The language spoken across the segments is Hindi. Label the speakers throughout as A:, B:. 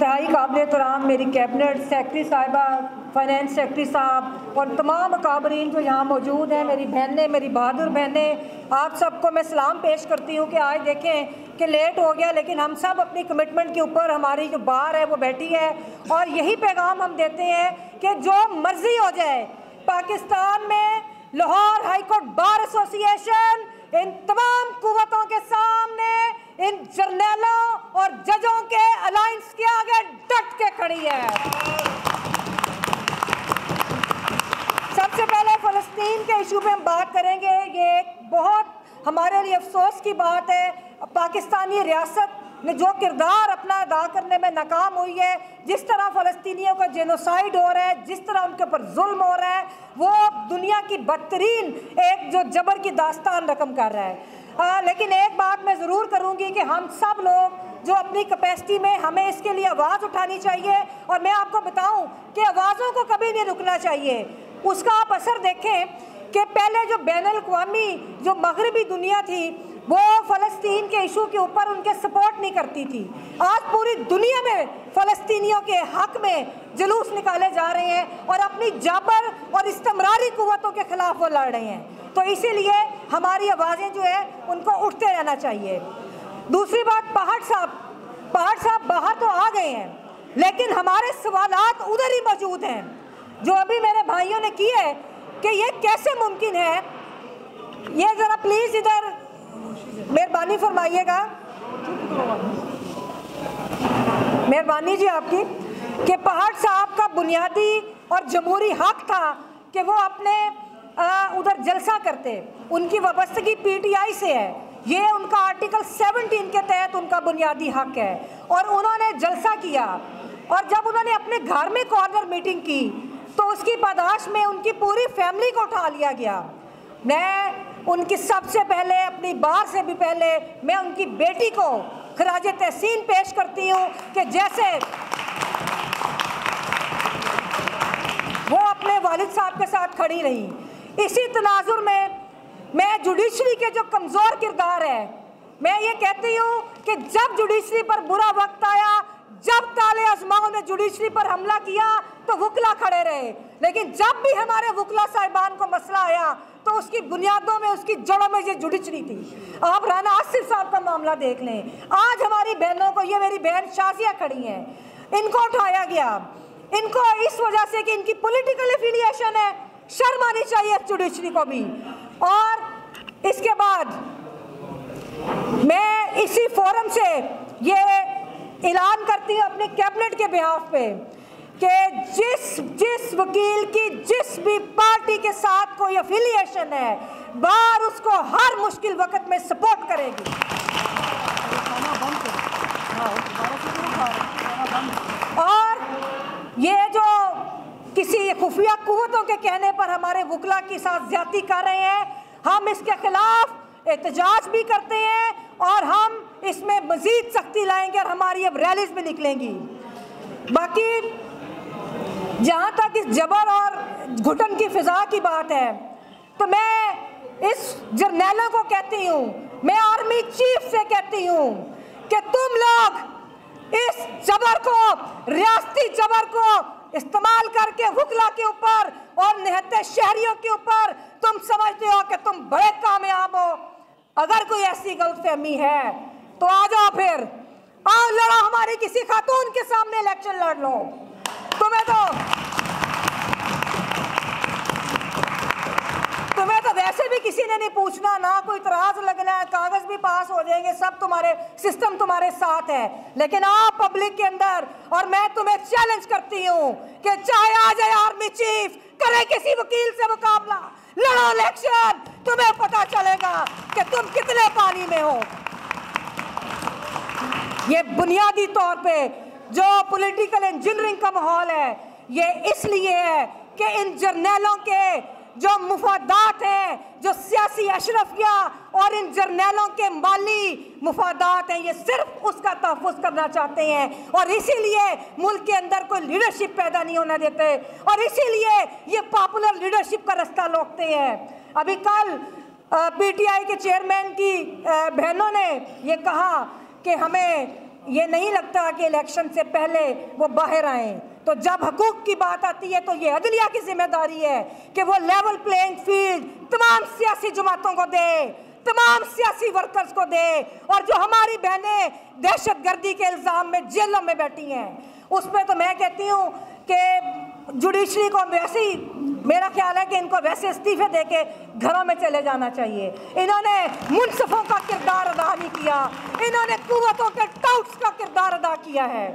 A: इंतहाई काबिल एहतराम मेरी कैबिनेट सेक्रेटरी साहिबा, फाइनेंस सेक्रेटरी साहब और तमाम अकाबरीन जो यहाँ मौजूद हैं, मेरी बहनें, मेरी बहादुर बहनें, आप सबको मैं सलाम पेश करती हूँ कि आज देखें कि लेट हो गया लेकिन हम सब अपनी कमिटमेंट के ऊपर हमारी जो बार है वो बैठी है और यही पैगाम हम देते हैं कि जो मर्जी हो जाए, पाकिस्तान में Lahore high court bar association in तमाम कुव्वतों के सामने, इन जर्नैलों और जजों के अलायंस के आगे डट के खड़ी है। सबसे पहले फ़लस्तीन के इशू पे हम बात करेंगे। ये एक बहुत हमारे लिए अफसोस की बात है, पाकिस्तानी रियासत ने जो किरदार अपना अदा करने में नाकाम हुई है, जिस तरह फ़लस्तीनियों का जेनोसाइड हो रहा है, जिस तरह उनके ऊपर जुल्म हो रहा है, वो दुनिया की बदतरीन एक जो जबर की दास्तान रकम कर रहा है। लेकिन एक बात मैं ज़रूर करूँगी कि हम सब लोग जो अपनी कैपेसिटी में हमें इसके लिए आवाज़ उठानी चाहिए और मैं आपको बताऊं कि आवाज़ों को कभी नहीं रुकना चाहिए। उसका आप असर देखें कि पहले जो बैनुल-अक़वामी जो मगरबी दुनिया थी वो फ़लस्तीन के इशू के ऊपर उनके सपोर्ट नहीं करती थी। आज पूरी दुनिया में फ़लस्तीनियों के हक़ में जुलूस निकाले जा रहे हैं और अपनी जाबर और इस्तिमरारी कुव्वतों के ख़िलाफ़ वो लड़ रहे हैं। तो इसीलिए हमारी आवाज़ें जो है उनको उठते रहना चाहिए। दूसरी बात, पहाड़ साहब बाहर तो आ गए हैं लेकिन हमारे सवालात उधर ही मौजूद हैं जो अभी मेरे भाइयों ने किए कि ये कैसे मुमकिन है। ये ज़रा प्लीज़ इधर मेहरबानी फरमाइएगा, मेहरबानी जी आपकी, कि पहाड़ साहब का बुनियादी और जमहूरी हक था कि वो अपने उधर जलसा करते। उनकी वाबस्तगी पीटीआई से है, ये उनका आर्टिकल 17 के तहत उनका बुनियादी हक है और उन्होंने जलसा किया। और जब उन्होंने अपने घर में कॉर्नर मीटिंग की तो उसकी पादाश में उनकी पूरी फैमिली को उठा लिया गया। मैं उनकी सबसे पहले, अपनी बार से भी पहले, मैं उनकी बेटी को खराज तहसीन पेश करती हूँ कि जैसे वो अपने वालिद साहब के साथ खड़ी रही। इसी तनाजुर में मैं जुडिशरी के जो कमज़ोर किरदार है, मैं ये कहती हूँ कि जब जुडिशरी पर बुरा वक्त आया, जब ताले आज़माओं ने जुडिशरी पर हमला किया तो वकला खड़े रहे, लेकिन जब भी हमारे वकला साहिबान को मसला आया तो उसकी बुनियादों में, उसकी जड़ों में ये जुडिशरी थी। आप राना आसिफ साहब का मामला देख लें। आज हमारी बहनों को, ये मेरी बहन शाजिया खड़ी हैं, इनको उठाया गया, इनको इस वजह से कि इनकी पॉलिटिकल एफिलिएशन है। शर्म आनी चाहिए जुडिशरी को भी। और इसके बाद मैं इसी फोरम से ये ऐलान करती हूँ अपने कैबिनेट के बिहाफ पे कि जिस वकील की जिस भी पार्टी के साथ कोई एफिलिएशन है, बार उसको हर मुश्किल वक्त में सपोर्ट करेगी। और ये जो किसी खुफिया कुव्वतों के कहने पर हमारे वकला के साथ ज्यादती कर रहे हैं, हम इसके खिलाफ एहतजाज भी करते हैं और हम इसमें मजीद सख्ती लाएंगे और हमारी अब रैलीज भी निकलेंगी। बाकी जहाँ तक इस जबर और घुटन की फिजा की बात है तो मैं इस जर्नैलों को कहती हूँ, मैं आर्मी चीफ से कहती हूँ कि तुम लोग इस जबर को, रियासती जबर को इस्तेमाल करके वकला के ऊपर और निहत्ते शहरियों के ऊपर तुम समझते हो कि तुम बड़े कामयाब हो। अगर कोई ऐसी गलतफहमी है तो आ जाओ, फिर आओ लड़ो, हमारी किसी खातून के सामने इलेक्शन लड़ लो। तुम्हें तो वैसे भी किसी ने नहीं पूछना, ना कोई इतराज लगना है, कागज भी पास हो जाएंगे, सब तुम्हारे सिस्टम तुम्हारे साथ है। लेकिन आप पब्लिक के अंदर, और मैं तुम्हें चैलेंज करती हूँ कि चाहे आ जाए आर्मी चीफ, करे किसी वकील से मुकाबला, लड़ो इलेक्शन, तुम्हें पता चलेगा कि तुम कितने पानी में हो। ये बुनियादी तौर पे जो पॉलिटिकल इंजीनियरिंग का माहौल है, ये इसलिए है कि इन जर्नैलों के जो मुफादात हैं, जो सियासी अशरफिया और इन जर्नैलों के माली मुफादात हैं, ये सिर्फ उसका तहफ़्फ़ुज़ करना चाहते हैं और इसीलिए मुल्क के अंदर कोई लीडरशिप पैदा नहीं होने देते और इसीलिए ये पॉपुलर लीडरशिप का रास्ता रोकते हैं। अभी कल पीटीआई के चेयरमैन की बहनों ने ये कहा कि हमें ये नहीं लगता कि इलेक्शन से पहले वो बाहर आए। तो जब हकूक़ की बात आती है तो ये अदलिया की जिम्मेदारी है कि वो लेवल प्लेइंग फील्ड तमाम सियासी जमातों को दे, तमाम सियासी वर्कर्स को दे। और जो हमारी बहनें दहशतगर्दी के इल्ज़ाम में जेलों में बैठी हैं, उस पर तो मैं कहती हूँ कि जुडिशरी को वैसे ही, मेरा ख्याल है कि इनको वैसे इस्तीफे दे के घरों में चले जाना चाहिए। इन्होंने मुनसिफों का किरदार अदा नहीं किया, इन्होंने कुव्वतों के टाउट्स का किरदार अदा किया है।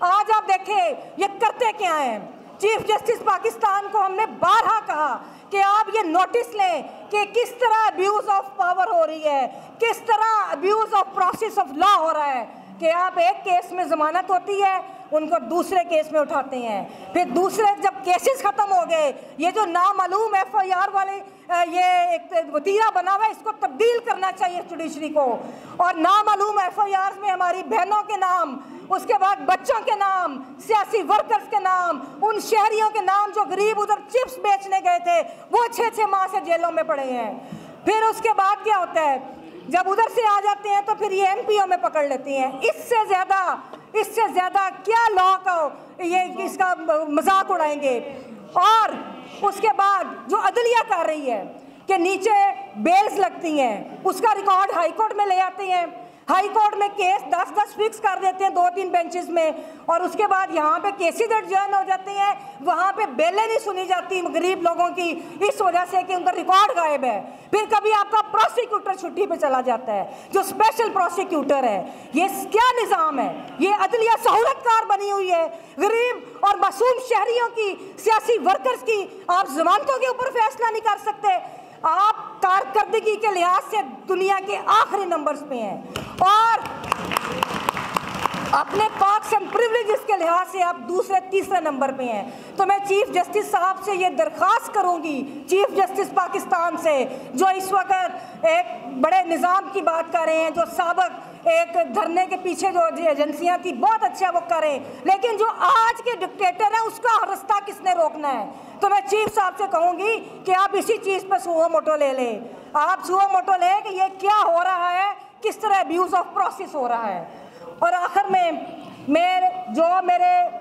A: आज आप देखें ये करते क्या हैं। चीफ जस्टिस पाकिस्तान को हमने बारहा कहा कि आप ये नोटिस लें कि किस तरह अब्यूज़ ऑफ पावर हो रही है, किस तरह abuse of process of law हो रहा है कि आप एक केस में ज़मानत होती है, उनको दूसरे केस में उठाते हैं, फिर दूसरे जब केसेस ख़त्म हो गए, ये जो नामालूम FIR वाले ये एक वतीरा बना हुआ है, इसको तब्दील करना चाहिए जुडिशरी को। और नामालूम FIR में हमारी बहनों के नाम, उसके बाद बच्चों के नाम, सियासी वर्कर्स के नाम, उन शहरियों के नाम जो गरीब उधर चिप्स बेचने गए थे, वो 6-6 माह से जेलों में पड़े हैं। फिर उसके बाद क्या होता है, जब उधर से आ जाते हैं तो फिर ये MPO में पकड़ लेती हैं। इससे ज़्यादा क्या लॉ का ये इसका मजाक उड़ाएंगे। और उसके बाद जो अदलिया कर रही है कि नीचे बेल्स लगती हैं, उसका रिकॉर्ड हाई कोर्ट में ले आते हैं, हाई कोर्ट में केस 10-10 फिक्स कर देते हैं 2-3 बेंचेस में, और उसके बाद यहाँ पे केसेस एडजर्न हो जाते हैं, वहाँ पे बेलें नहीं सुनी जाती गरीब लोगों की, इस वजह से कि उनका रिकॉर्ड गायब है। फिर कभी आपका प्रोसिक्यूटर छुट्टी पे चला जाता है, जो स्पेशल प्रोसिक्यूटर है। ये क्या निज़ाम है? ये अदलिया सहूलतकार बनी हुई है। गरीब और मासूम शहरियों की, सियासी वर्कर्स की आप जमानतों के ऊपर फैसला नहीं कर सकते। आप कारकर्दगी के लिहाज से दुनिया के आखिरी नंबर्स पे हैं, और अपने पार्क्स एंड प्रिविलेजेस के लिहाज से आप दूसरे-तीसरे नंबर पे हैं। तो मैं चीफ जस्टिस साहब से ये दरख्वास्त करूंगी, चीफ जस्टिस पाकिस्तान से, जो इस वक्त एक बड़े निज़ाम की बात कर रहे हैं, जो साबक एक धरने के पीछे जो एजेंसियां थी बहुत अच्छा वो करें, लेकिन जो आज के डिक्टेटर है उसका रास्ता किसने रोकना है? तो मैं चीफ साहब से कहूँगी कि आप इसी चीज़ पर सुओ मोटो ले लें। आप सुओ मोटो लें कि ये क्या हो रहा है, किस तरह अब्यूज़ ऑफ प्रोसेस हो रहा है। और आखिर में मेरे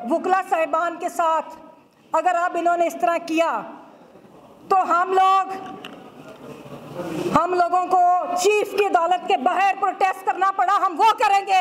A: वकला साहिबान के साथ अगर अब इन्होंने इस तरह किया तो हम लोगों को चीफ की अदालत के बाहर प्रोटेस्ट करना पड़ा, हम वो करेंगे।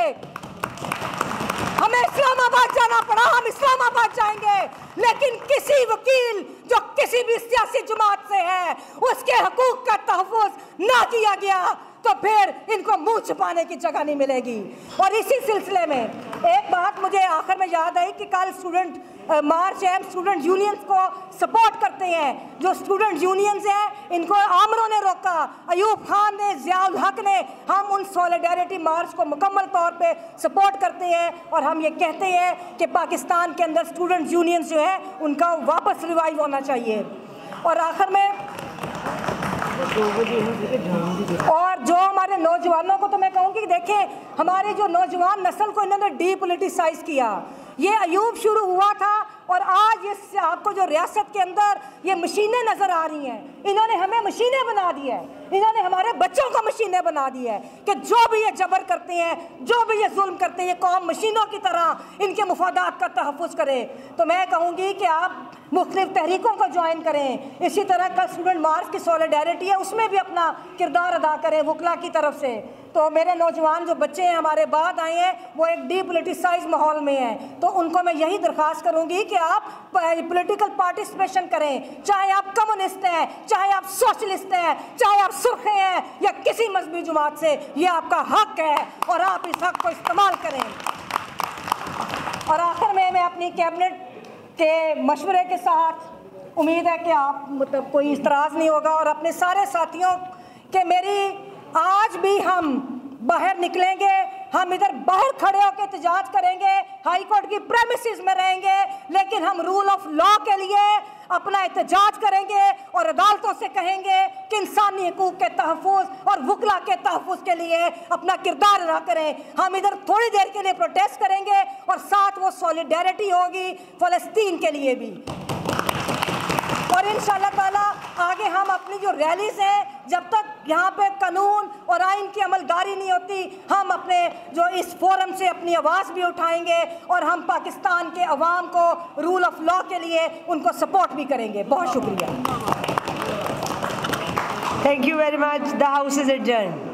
A: हमें इस्लामाबाद जाना पड़ा, हम इस्लामाबाद जाएंगे। लेकिन किसी वकील जो किसी भी सियासी जमात से है, उसके हकूक का तहफ़्फ़ुज़ ना किया गया तो फिर इनको मुंह छुपाने की जगह नहीं मिलेगी। और इसी सिलसिले में एक बात मुझे आखिर में याद आई कि कल स्टूडेंट मार्च है, स्टूडेंट यूनियंस को सपोर्ट करते हैं। जो स्टूडेंट यूनियंस हैं इनको आमरों ने रोका, अयूब खान ने, ज़ियाउल हक ने। हम उन सॉलिडारिटी मार्च को मुकम्मल तौर पे सपोर्ट करते हैं और हम ये कहते हैं कि पाकिस्तान के अंदर स्टूडेंट यूनियंस जो है उनका वापस रिवाइव होना चाहिए। और आखिर में और जो हमारे नौजवानों को तो मैं कहूँगी कि देखें, हमारे जो नौजवान नस्ल को इन्होंने डीपोलिटिसाइज किया। ये अयूब शुरू हुआ था और आज ये आपको जो रियासत के अंदर ये मशीनें नज़र आ रही हैं, इन्होंने हमें मशीनें बना दी है, इन्होंने हमारे बच्चों को मशीनें बना दी है कि जो भी ये जबर करते हैं, जो भी ये जुल्म करते हैं, ये कौम मशीनों की तरह इनके मुफादात का तहफ़्फ़ुज़ करे। तो मैं कहूँगी कि आप मुख्तलिफ तहरीकों को ज्वाइन करें। इसी तरह कल स्टूडेंट मार्च की सॉलिडारिटी है, उसमें भी अपना किरदार अदा करें वकला की तरफ से। तो मेरे नौजवान जो बच्चे हैं हमारे बाद आए हैं, वो एक डीपोलिटिसाइज माहौल में हैं, तो उनको मैं यही दरख्वास्त करूँगी कि आप पॉलिटिकल पार्टिसिपेशन करें। चाहे आप कम्युनिस्ट हैं, चाहे आप सोशलिस्ट हैं, चाहे आप सुर्खे हैं या किसी मजहबी जमात से, ये आपका हक है और आप इस हक को इस्तेमाल करें। और आखिर में मैं अपनी कैबिनेट के मशवरे के साथ, उम्मीद है कि आप मतलब कोई इस्तराज़ नहीं होगा, और अपने सारे साथियों के मेरी आज भी हम बाहर निकलेंगे, हम इधर बाहर खड़े होकर एहतजाज करेंगे, हाई कोर्ट की प्रेमिसेस में रहेंगे, लेकिन हम रूल ऑफ लॉ के लिए अपना एहतजाज करेंगे और अदालतों से कहेंगे कि इंसानी हकूक़ के तहफ़्फ़ुज़ और वकला के तहफ़्फ़ुज़ के लिए अपना किरदार अदा करें। हम इधर थोड़ी देर के लिए प्रोटेस्ट करेंगे और साथ वो सॉलिडारिटी होगी फ़लस्तीन के लिए भी। और इंशाअल्लाह ताला आगे हम अपनी जो रैलीज हैं, जब तक यहाँ पे कानून और आइन की अमलदारी नहीं होती, हम अपने जो इस फोरम से अपनी आवाज़ भी उठाएंगे और हम पाकिस्तान के अवाम को रूल ऑफ लॉ के लिए उनको सपोर्ट भी करेंगे। बहुत शुक्रिया।
B: Thank you very much. The House is adjourned.